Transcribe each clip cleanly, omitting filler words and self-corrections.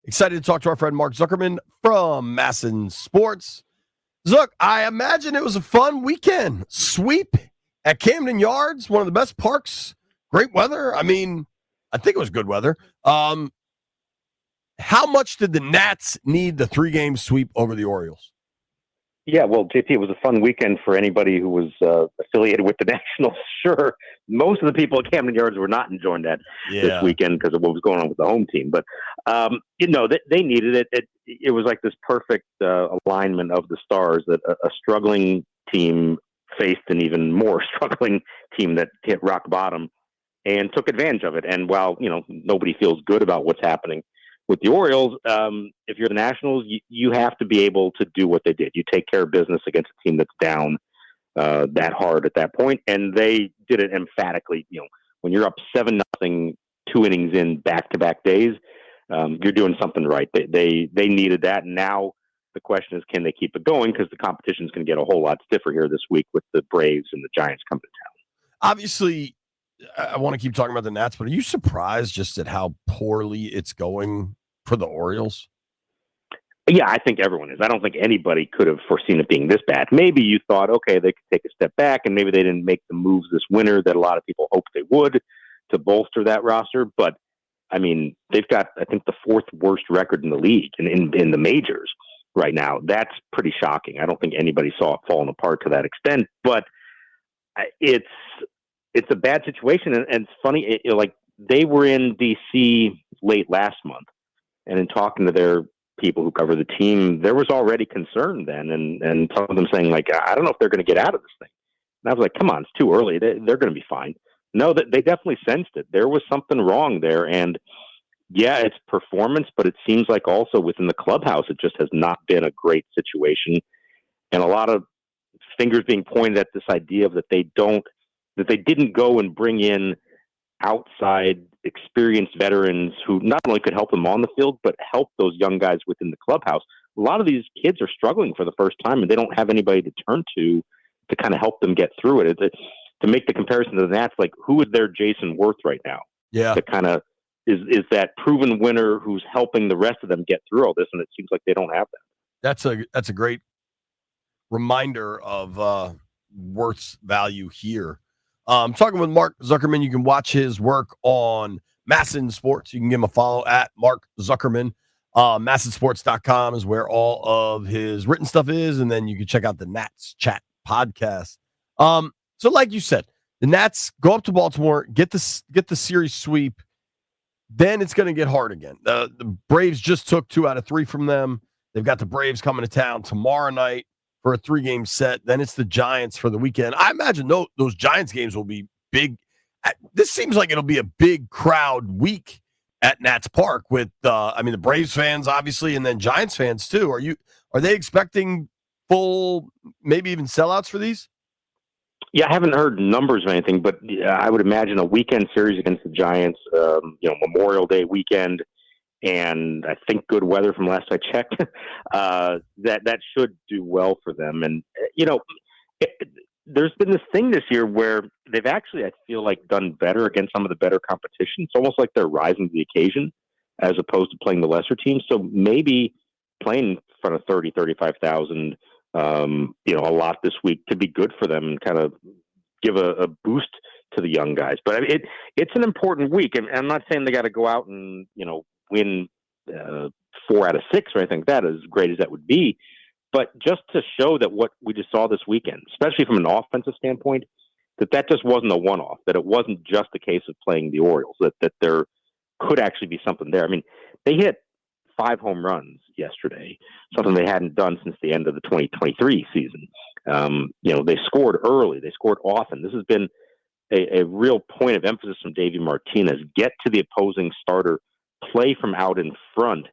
Excited to talk to our friend Mark Zuckerman from Masson Sports. Zuck, I imagine it was a fun weekend. Sweep at Camden Yards, one of the best parks. Great weather. I mean, I think it was good weather. How much did the Nats need the 3-game sweep over the Orioles? Yeah, well, JP, it was a fun weekend for anybody who was affiliated with the Nationals. Sure, most of the people at Camden Yards were not enjoying that this weekend because of what was going on with the home team. But, they needed it. It was like this perfect alignment of the stars that a struggling team faced an even more struggling team that hit rock bottom and took advantage of it. And while, nobody feels good about what's happening with the Orioles, if you're the Nationals, you have to be able to do what they did. You take care of business against a team that's down that hard at that point, and they did it emphatically. When you're up 7-0, 2 innings in back-to-back days, you're doing something right. They needed that, and now the question is, can they keep it going? Because the competition is going to get a whole lot stiffer here this week with the Braves and the Giants coming to town. Obviously, I want to keep talking about the Nats, but are you surprised just at how poorly it's going for the Orioles? Yeah, I think everyone is. I don't think anybody could have foreseen it being this bad. Maybe you thought, okay, they could take a step back, and maybe they didn't make the moves this winter that a lot of people hoped they would to bolster that roster. But, I mean, they've got, I think, the 4th worst record in the league in the majors right now. That's pretty shocking. I don't think anybody saw it falling apart to that extent. But it's a bad situation, and it's funny. They were in D.C. late last month, and in talking to their people who cover the team, there was already concern then, and some of them saying, I don't know if they're going to get out of this thing. And I was like, come on, it's too early. They're going to be fine. No, they definitely sensed it. There was something wrong there, and yeah, it's performance, but it seems like also within the clubhouse, it just has not been a great situation, and a lot of fingers being pointed at this idea of that they didn't go and bring in outside experienced veterans who not only could help them on the field, but help those young guys within the clubhouse. A lot of these kids are struggling for the first time, and they don't have anybody to turn to kind of help them get through it. To make the comparison to the Nats, who is their Jason Worth right now? Yeah. That kind of is that proven winner who's helping the rest of them get through all this, and it seems like they don't have that. That's a great reminder of Worth's value here. I'm talking with Mark Zuckerman. You can watch his work on Masson Sports. You can give him a follow at Mark Zuckerman. MassonSports.com is where all of his written stuff is, and then you can check out the Nats Chat podcast. So like you said, the Nats go up to Baltimore, get the series sweep, then it's going to get hard again. The Braves just took 2 out of 3 from them. They've got the Braves coming to town tomorrow night for a 3-game set. Then it's the Giants for the weekend. I imagine those Giants games will be big. This seems like it'll be a big crowd week at Nats Park with, the Braves fans, obviously, and then Giants fans, too. Are they expecting full, maybe even sellouts for these? Yeah, I haven't heard numbers or anything, but I would imagine a weekend series against the Giants, Memorial Day weekend, and I think good weather from last I checked, that should do well for them. And, there's been this thing this year where they've actually, I feel like, done better against some of the better competition. It's almost like they're rising to the occasion as opposed to playing the lesser teams. So maybe playing in front of 30, 35,000, a lot this week could be good for them and kind of give a boost to the young guys. But it's an important week. And I'm not saying they got to go out and, win 4 out of 6 or anything like that, as great as that would be. But just to show that what we just saw this weekend, especially from an offensive standpoint, that just wasn't a one-off, that it wasn't just a case of playing the Orioles, that there could actually be something there. I mean, they hit 5 home runs yesterday, something they hadn't done since the end of the 2023 season. They scored early. They scored often. This has been a real point of emphasis from Davey Martinez. Get to the opposing starter, play from out in front,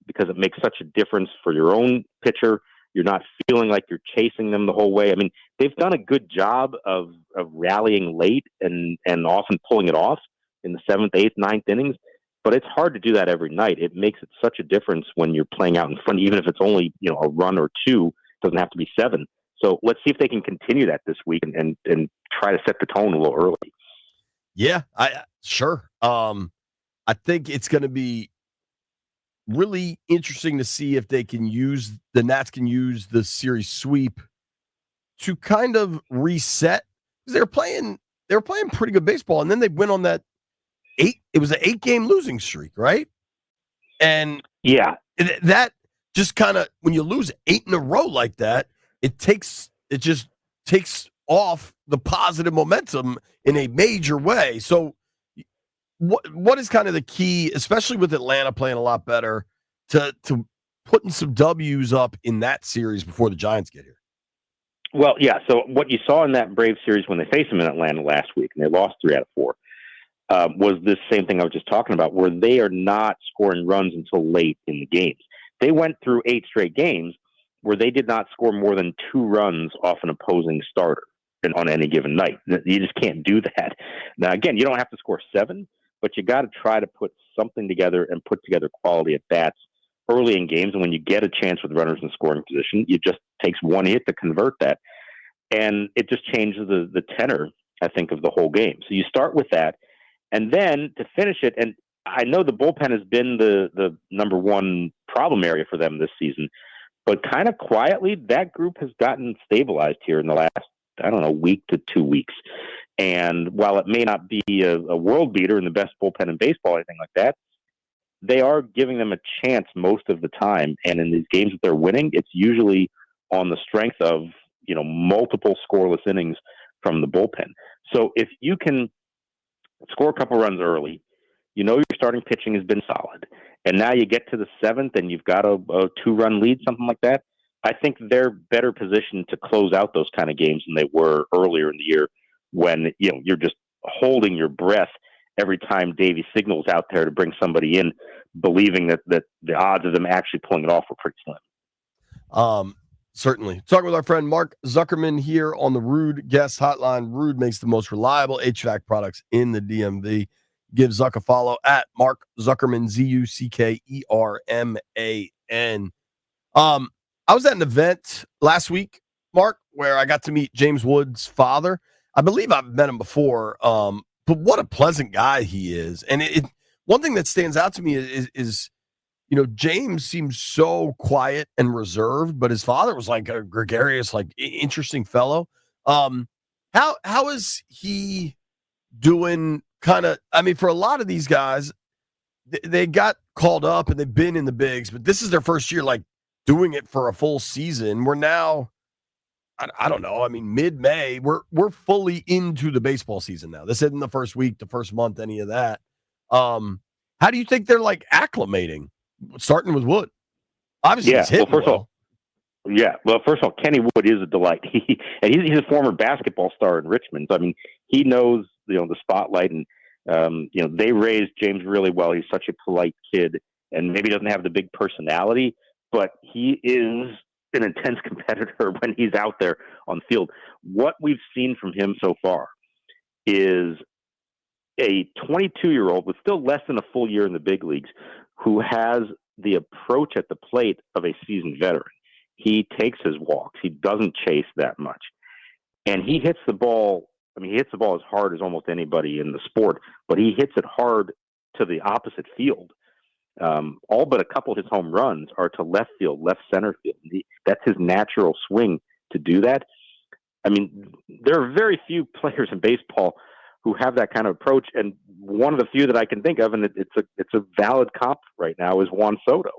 because it makes such a difference for your own pitcher. You're not feeling like you're chasing them the whole way. I mean, they've done a good job of rallying late and often pulling it off in the 7th, 8th, 9th innings. But it's hard to do that every night. It makes it such a difference when you're playing out in front, even if it's only, a run or 2. It doesn't have to be 7. So let's see if they can continue that this week and try to set the tone a little early. Yeah, sure. I think it's going to be really interesting to see if the Nats can use the series sweep to kind of reset because they were playing pretty good baseball, and then they went on that it was an 8-game losing streak, right? And Yeah, that just kind of when you lose 8 in a row like that, it just takes off the positive momentum in a major way. So what is kind of the key, especially with Atlanta playing a lot better, to putting some W's up in that series before the Giants get here? well, yeah. So what you saw in that Brave series when they faced them in Atlanta last week, and they lost 3 out of 4, was this same thing I was just talking about, where they are not scoring runs until late in the games. They went through 8 straight games where they did not score more than 2 runs off an opposing starter on any given night. You just can't do that. Now, again, you don't have to score 7, but you got to try to put something together and put together quality at bats early in games. And when you get a chance with runners in scoring position, it just takes one hit to convert that. And it just changes the tenor, I think, of the whole game. So you start with that. And then to finish it, and I know the bullpen has been the number one problem area for them this season, but kind of quietly, that group has gotten stabilized here in the last, I don't know, week to 2 weeks. And while it may not be a world beater and the best bullpen in baseball or anything like that, they are giving them a chance most of the time. And in these games that they're winning, it's usually on the strength of, multiple scoreless innings from the bullpen. So if you can score a couple runs early, your starting pitching has been solid, and now you get to the 7th and you've got a 2-run lead, something like that. I think they're better positioned to close out those kind of games than they were earlier in the year when, you're just holding your breath every time Davey signals out there to bring somebody in, believing that the odds of them actually pulling it off were pretty slim. Certainly. Talking with our friend Mark Zuckerman here on the Rude Guest Hotline. Rude makes the most reliable HVAC products in the DMV. Give Zuck a follow at Mark Zuckerman, Zuckerman. I was at an event last week, Mark, where I got to meet James Wood's father. I believe I've met him before, but what a pleasant guy he is. And one thing that stands out to me is James seems so quiet and reserved, but his father was like a gregarious, like interesting fellow. How is he doing? I mean, for a lot of these guys, they got called up and they've been in the bigs, but this is their first year, like doing it for a full season. We're now, I don't know. I mean, mid-May, we're fully into the baseball season now. This isn't the first week, the first month, any of that. How do you think they're like acclimating? Starting with Wood. Obviously, Yeah. he's hitting First of all, Kenny Wood is a delight. He's a former basketball star in Richmond. So, I mean, he knows the spotlight, and they raised James really well. He's such a polite kid, and maybe doesn't have the big personality, but he is an intense competitor when he's out there on the field. What we've seen from him so far is a 22-year-old with still less than a full year in the big leagues who has the approach at the plate of a seasoned veteran. He takes his walks. He doesn't chase that much. And he hits the ball. I mean, he hits the ball as hard as almost anybody in the sport, but he hits it hard to the opposite field. All but a couple of his home runs are to left field, left center field. That's his natural swing to do that. I mean, there are very few players in baseball who have that kind of approach, and one of the few that I can think of, and it's a valid comp right now, is Juan Soto.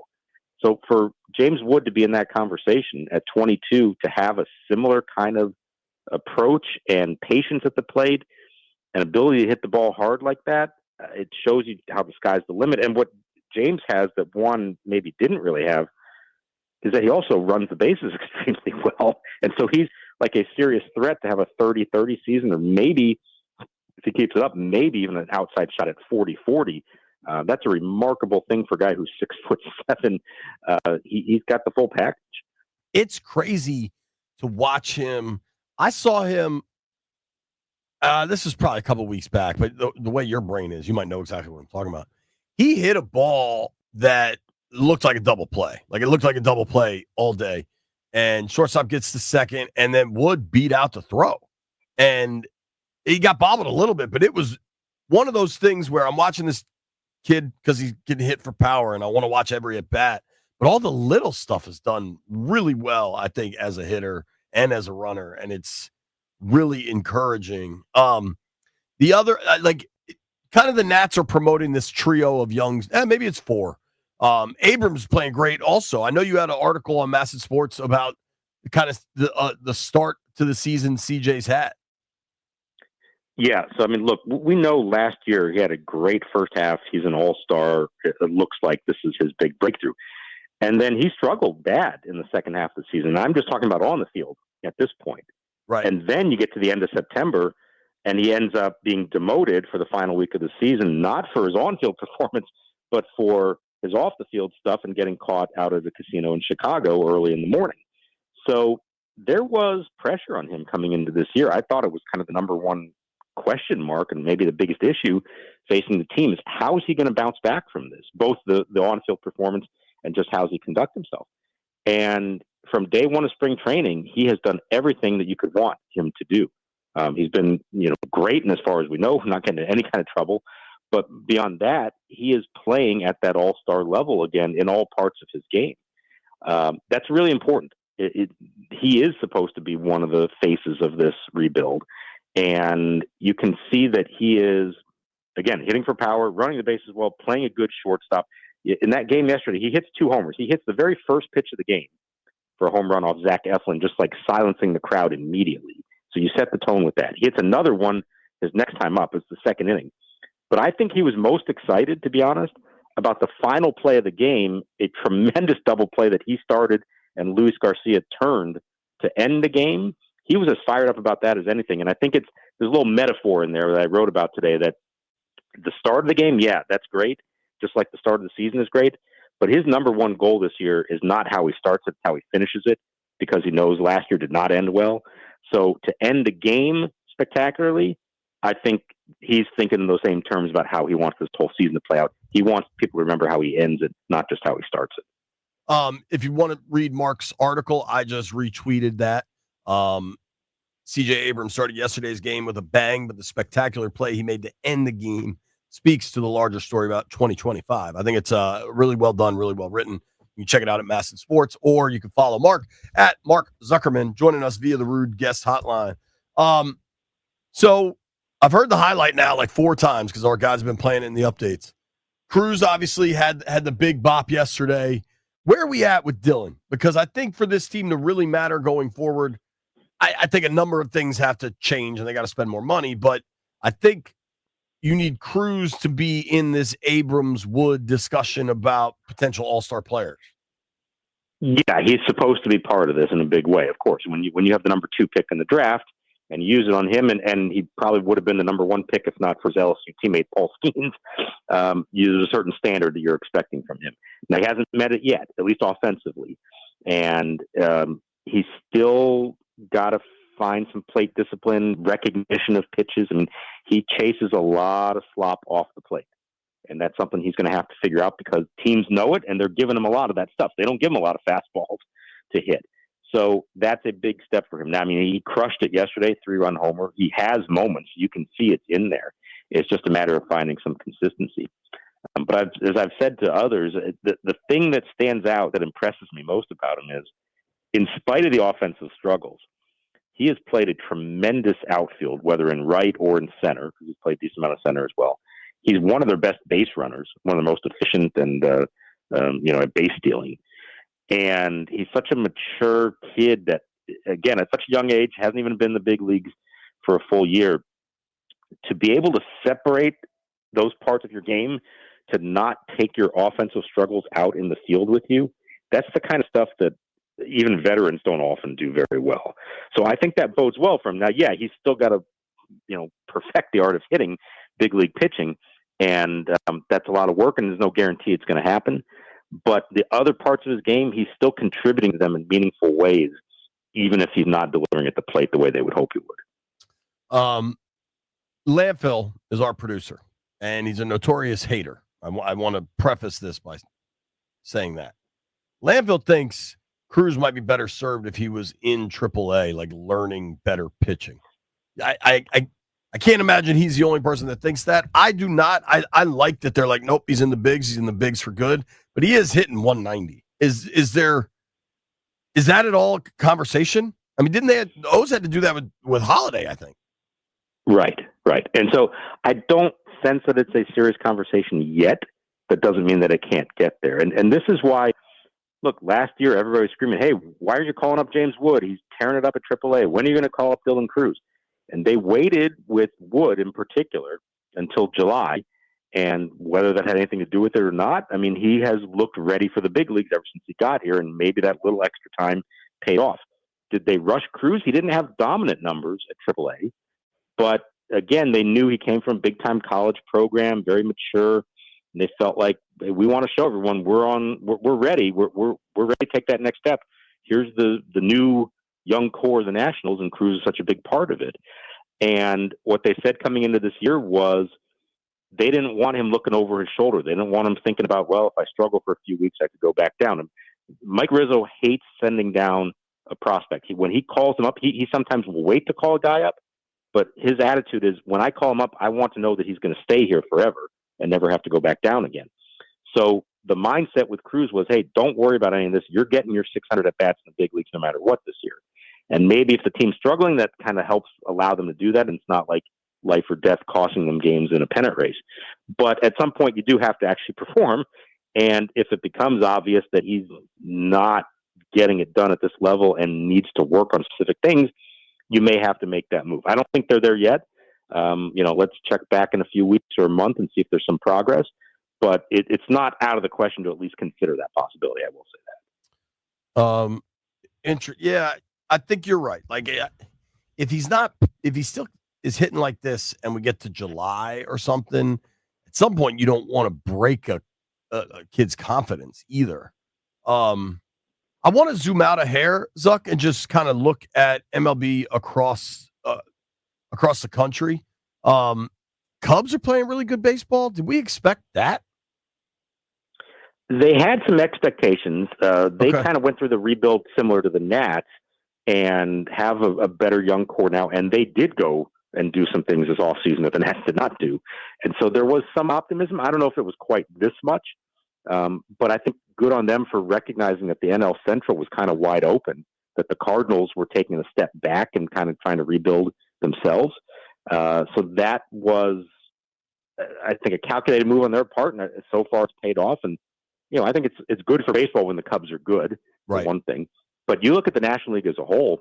So for James Wood to be in that conversation at 22, to have a similar kind of approach and patience at the plate and ability to hit the ball hard like that, it shows you how the sky's the limit. And what James has that Juan maybe didn't really have is that he also runs the bases extremely well. And so he's like a serious threat to have a 30-30 season, or maybe, if he keeps it up, maybe even an outside shot at 40-40. That's a remarkable thing for a guy who's 6'7". He's got the full package. It's crazy to watch him. I saw him. This is probably a couple weeks back, but the way your brain is, you might know exactly what I'm talking about. He hit a ball that looked like a double play. Like it looked like a double play all day. And shortstop gets the second, and then Wood beat out the throw. And he got bobbled a little bit, but it was one of those things where I'm watching this kid because he's getting hit for power, and I want to watch every at bat. But all the little stuff is done really well, I think, as a hitter and as a runner, and it's really encouraging. The other, kind of the Nats are promoting this trio of young, maybe it's four. Abrams playing great also. I know you had an article on Massive Sports about kind of the start to the season CJ's had. Yeah, so I mean, look, we know last year he had a great first half. He's an all-star. It looks like this is his big breakthrough. And then he struggled bad in the second half of the season. I'm just talking about on the field at this point. Right. And then you get to the end of September, and he ends up being demoted for the final week of the season, not for his on-field performance, but for his off-the-field stuff and getting caught out of the casino in Chicago early in the morning. So there was pressure on him coming into this year. I thought it was kind of the number one question mark and maybe the biggest issue facing the team is how is he going to bounce back from this, both the on-field performance and just how does he conduct himself. And from day one of spring training, he has done everything that you could want him to do. He's been, great, and as far as we know, not getting into any kind of trouble. But beyond that, he is playing at that all-star level again in all parts of his game. That's really important. He is supposed to be one of the faces of this rebuild. And you can see that he is, again, hitting for power, running the bases well, playing a good shortstop. In that game yesterday, he hits 2 homers. He hits the very first pitch of the game for a home run off Zach Eflin, just like silencing the crowd immediately. So you set the tone with that. He hits another one his next time up. It's the second inning. But I think he was most excited, to be honest, about the final play of the game, a tremendous double play that he started and Luis Garcia turned to end the game. He was as fired up about that as anything. And I think there's a little metaphor in there that I wrote about today that the start of the game, yeah, that's great. Just like the start of the season is great. But his number one goal this year is not how he starts it, how he finishes it, because he knows last year did not end well. So to end the game spectacularly, I think he's thinking in those same terms about how he wants this whole season to play out. He wants people to remember how he ends it, not just how he starts it. If you want to read Mark's article, I just retweeted that. CJ Abrams started yesterday's game with a bang, but the spectacular play he made to end the game speaks to the larger story about 2025. I think it's really well done, really well written. You can check it out at Massive Sports, or you can follow Mark at Mark Zuckerman, joining us via the Rude Guest Hotline. So I've heard the highlight now like 4 times because our guys have been playing it in the updates. Cruz obviously had the big bop yesterday. Where are we at with Dylan? Because I think for this team to really matter going forward, I think a number of things have to change and they got to spend more money. But I think you need Cruz to be in this Abrams-Wood discussion about potential all-star players. Yeah, he's supposed to be part of this in a big way, of course. When you have the number 2 pick in the draft and you use it on him, and he probably would have been the number 1 pick if not for his LSU teammate Paul Skeens, there's a certain standard that you're expecting from him. Now, he hasn't met it yet, at least offensively. And he's still got to find some plate discipline, recognition of pitches. I mean, he chases a lot of slop off the plate. And that's something he's going to have to figure out because teams know it, and they're giving him a lot of that stuff. They don't give him a lot of fastballs to hit. So that's a big step for him. Now, I mean, he crushed it yesterday, 3-run homer. He has moments. You can see it's in there. It's just a matter of finding some consistency. But as I've said to others, the thing that stands out that impresses me most about him is, in spite of the offensive struggles, he has played a tremendous outfield, whether in right or in center, because he's played a decent amount of center as well. He's one of their best base runners, one of the most efficient and, at base stealing. And he's such a mature kid that, again, at such a young age, hasn't even been in the big leagues for a full year. To be able to separate those parts of your game, to not take your offensive struggles out in the field with you, that's the kind of stuff that even veterans don't often do very well. So I think that bodes well for him. Now, yeah, he's still got to, perfect the art of hitting big league pitching. And that's a lot of work, and there's no guarantee it's going to happen. But the other parts of his game, he's still contributing to them in meaningful ways, even if he's not delivering at the plate the way they would hope he would. Landfill is our producer, and he's a notorious hater. I want to preface this by saying that. Landfill thinks Cruz might be better served if he was in AAA, like learning better pitching. I can't imagine he's the only person that thinks that. I do not. I like that they're like, nope, he's in the bigs. He's in the bigs for good. But he is hitting 190. Is that at all a conversation? I mean, didn't the O's had to do that with Holiday? I think. Right, right. And so I don't sense that it's a serious conversation yet. That doesn't mean that it can't get there. And this is why. Look, last year everybody was screaming, "Hey, why are you calling up James Wood? He's tearing it up at AAA. When are you going to call up Dylan Cruz?" And they waited with Wood in particular until July. And whether that had anything to do with it or not, I mean, he has looked ready for the big leagues ever since he got here, and maybe that little extra time paid off. Did they rush Cruz? He didn't have dominant numbers at AAA, but again, they knew he came from a big time college program, very mature. And they felt like, hey, we want to show everyone we're ready. We're ready to take that next step. Here's the new young core of the Nationals, and Cruz is such a big part of it. And what they said coming into this year was they didn't want him looking over his shoulder. They didn't want him thinking about, well, if I struggle for a few weeks, I could go back down. And Mike Rizzo hates sending down a prospect. When he calls him up, he sometimes will wait to call a guy up. But his attitude is, when I call him up, I want to know that he's going to stay here forever and never have to go back down again. So the mindset with Cruz was, hey, don't worry about any of this. You're getting your 600 at-bats in the big leagues no matter what this year. And maybe if the team's struggling, that kind of helps allow them to do that, and it's not like life or death costing them games in a pennant race. But at some point, you do have to actually perform. And if it becomes obvious that he's not getting it done at this level and needs to work on specific things, you may have to make that move. I don't think they're there yet. Let's check back in a few weeks or a month and see if there's some progress. But it's not out of the question to at least consider that possibility. I will say that. Yeah, I think you're right. Like, if he still is hitting like this, and we get to July or something, at some point you don't want to break a kid's confidence either. I want to zoom out a hair, Zuck, and just kind of look at MLB across the country. Cubs are playing really good baseball. Did we expect that? They had some expectations. They kind of went through the rebuild similar to the Nats and have a better young core now. And they did go and do some things this offseason that the Nats did not do. And so there was some optimism. I don't know if it was quite this much, but I think good on them for recognizing that the NL Central was kind of wide open, that the Cardinals were taking a step back and kind of trying to rebuild themselves. So that was, I think, a calculated move on their part, and so far it's paid off. And I think it's good for baseball when the Cubs are good, for one thing. But you look at the National League as a whole,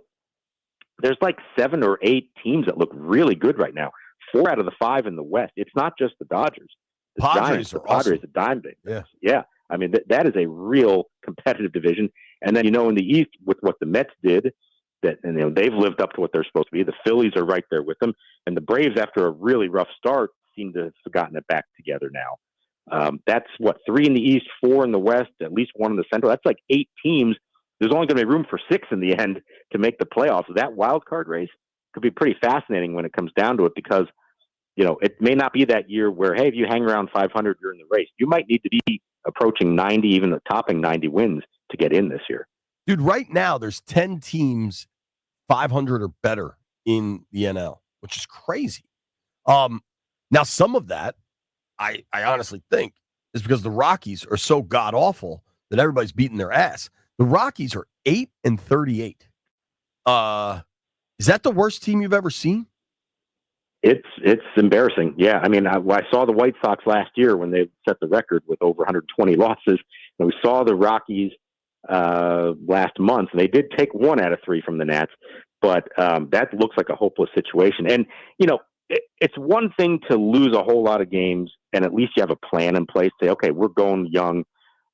there's like 7 or 8 teams that look really good right now. 4 out of the 5 in the West. It's not just the Dodgers. The Giants, the Padres, the Diamondbacks. Yeah. I mean, that is a real competitive division. And then, in the East, with what the Mets did, they've lived up to what they're supposed to be. The Phillies are right there with them. And the Braves, after a really rough start, seem to have gotten it back together now. That's 3 in the East, 4 in the West, at least 1 in the Central. That's like 8 teams. There's only going to be room for 6 in the end to make the playoffs. That wild card race could be pretty fascinating when it comes down to it, because it may not be that year where, hey, if you hang around 500, you're in the race. You might need to be approaching 90, even topping 90 wins to get in this year. Dude, right now there's 10 teams 500 or better in the NL, which is crazy. Now some of that, I honestly think, is because the Rockies are so god awful that everybody's beating their ass. The Rockies are 8-38. Is that the worst team you've ever seen? It's embarrassing. Yeah, I mean, I saw the White Sox last year when they set the record with over 120 losses, and we saw the Rockies last month, and they did take 1 out of 3 from the Nats, but that looks like a hopeless situation. And it's one thing to lose a whole lot of games, and at least you have a plan in place. Say, okay, we're going young.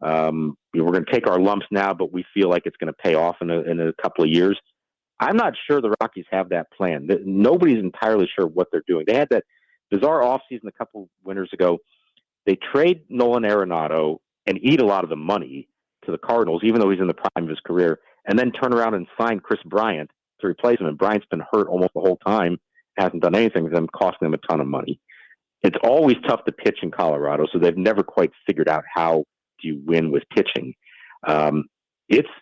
We're going to take our lumps now, but we feel like it's going to pay off in a couple of years. I'm not sure the Rockies have that plan. Nobody's entirely sure what they're doing. They had that bizarre offseason a couple winters ago. They trade Nolan Arenado and eat a lot of the money to the Cardinals, even though he's in the prime of his career, and then turn around and sign Chris Bryant to replace him. And Bryant's been hurt almost the whole time, hasn't done anything for them, costing them a ton of money. It's always tough to pitch in Colorado, so they've never quite figured out how do you win with pitching.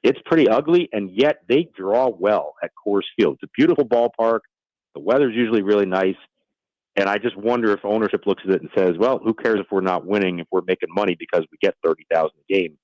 It's pretty ugly, and yet they draw well at Coors Field. It's a beautiful ballpark. The weather's usually really nice. And I just wonder if ownership looks at it and says, well, who cares if we're not winning, if we're making money because we get 30,000 a game.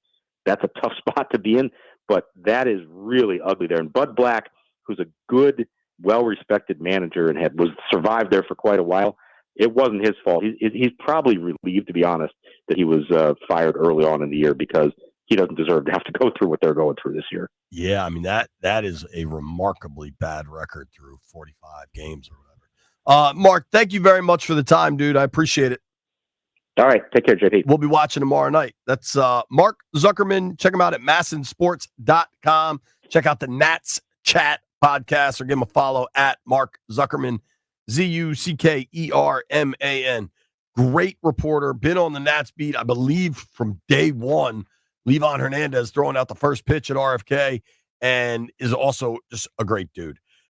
That's a tough spot to be in, but that is really ugly there. And Bud Black, who's a good, well-respected manager and was survived there for quite a while, it wasn't his fault. He's probably relieved, to be honest, that he was fired early on in the year because he doesn't deserve to have to go through what they're going through this year. Yeah, I mean that is a remarkably bad record through 45 games or whatever. Mark, thank you very much for the time, dude. I appreciate it. All right, take care, JP. We'll be watching tomorrow night. That's Mark Zuckerman. Check him out at massinsports.com. Check out the Nats Chat podcast or give him a follow at Mark Zuckerman, Zuckerman. Great reporter. Been on the Nats beat, I believe, from day one. Levon Hernandez throwing out the first pitch at RFK and is also just a great dude.